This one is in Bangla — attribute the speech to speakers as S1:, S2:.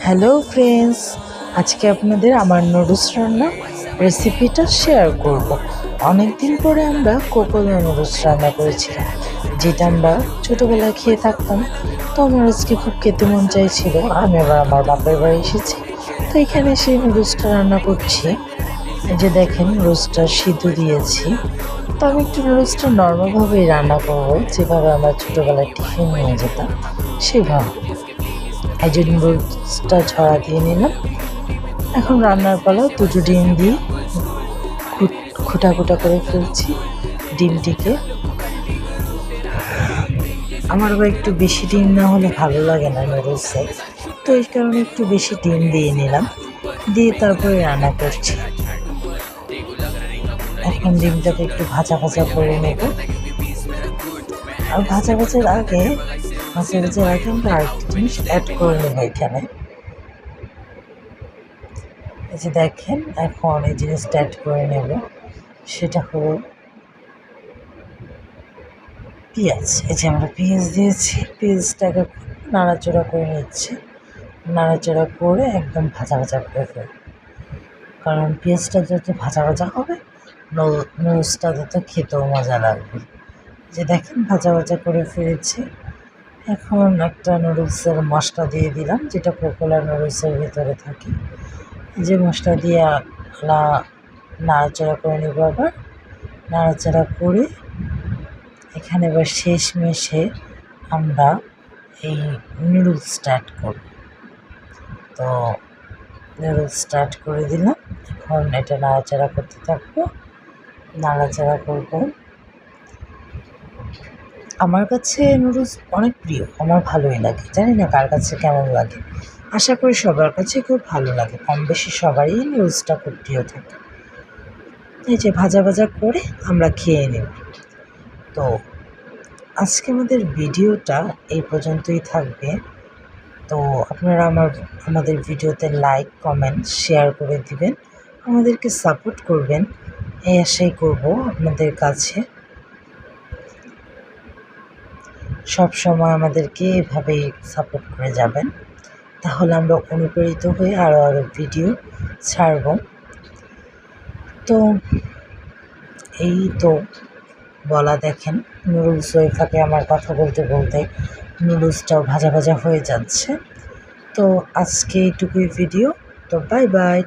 S1: হ্যালো ফ্রেন্ডস, আজকে আপনাদের আমার নুডলস রান্না রেসিপিটা শেয়ার করব। অনেক দিন পরে আমরা কোকোলা নুডলস রান্না করেছিলাম, যেটা আমরা ছোটোবেলায় খেয়ে থাকতাম। তো আমার আজকে খুব খেতে মন চাইছিল। আমি আবার আমার বাপের বাড়ি এসেছি, তো এখানে সেই নুডলসটা রান্না করছি। এই যে দেখেন, নুডলসটা সিদ্ধ দিয়েছি। তো আমি একটু নুডলসটা নর্মালভাবেই রান্না করবো, যেভাবে আমরা ছোটোবেলায় টিফিন নিয়ে যেতাম সেভাবে। এই যে নুডলসটা ছড়া দিয়ে নিলাম। এখন রান্নার পালা, দুটো ডিম দিয়ে খুঁটা খুঁটা করে ফেলছি ডিমটিকে। আমার আবার একটু বেশি ডিম না হলে ভালো লাগে না নুডলসে, তো এই কারণে একটু বেশি ডিম দিয়ে নিলাম, দিয়ে তারপরে রান্না করছি। এখন ডিমটাকে একটু ভাজা ভাজা করে নেব। আর ভাজা ভাজার আগে আমরা আরেকটা জিনিস অ্যাড করে নেব এখানে। এই যে দেখেন, এখন এই জিনিসটা অ্যাড করে নেব, সেটা হলো পেঁয়াজ। এই যে আমরা পেঁয়াজ দিয়েছি, পেঁয়াজটাকে নাড়াচড়া করে নিচ্ছি। নাড়াচড়া করে একদম ভাজা ভাজা করে ফেলব, কারণ পেঁয়াজটা যত ভাজা ভাজা হবে নুডলসটা তত খেতেও মজা লাগবে। যে দেখেন, ভাজা ভাজা করে ফেলেছি। এখন একটা নুডলসের মশলা দিয়ে দিলাম, যেটা কোকোলা নুডলসের ভিতরে থাকে। যে মশলা দিয়ে নাড়াচাড়া করে নেব। আবার নাড়াচাড়া করে এখানে এবার শেষমেশে আমরা এই নুডলসটা অ্যাড করব। তো নুডলসটা অ্যাড করে দিলাম। এখন এটা নাড়াচাড়া করতে থাকবো, নাড়াচাড়া করব। আমার কাছে নুডলস অনেক প্রিয়, আমার ভালোই লাগে। জানি না কার কাছে কেমন লাগে, আশা করি সবার কাছে খুব ভালো লাগে। কম বেশি সবারই নুডলসটা খুব প্রিয় থাকে। এই যে ভাজা ভাজা করে আমরা খেয়ে নেব। তো আজকে আমাদের ভিডিওটা এই পর্যন্তই থাকবে। তো আপনারা আমাদের ভিডিওতে লাইক, কমেন্ট, শেয়ার করে দিবেন, আমাদেরকে সাপোর্ট করবেন, এই আশাই করব আপনাদের কাছে। সব সময় আমাদেরকে এভাবেই সাপোর্ট করে যাবেন, তাহলে আমরা অনুপ্রেরিত হয়ে আরও ভিডিও ছাড়ব। তো এই তো বলা, দেখেন নুডলস হয়ে থাকে। আমার কথা বলতে বলতে নুডলসটাও ভাজা ভাজা হয়ে যাচ্ছে। তো আজকে এইটুকুই ভিডিও। তো বাই বাই।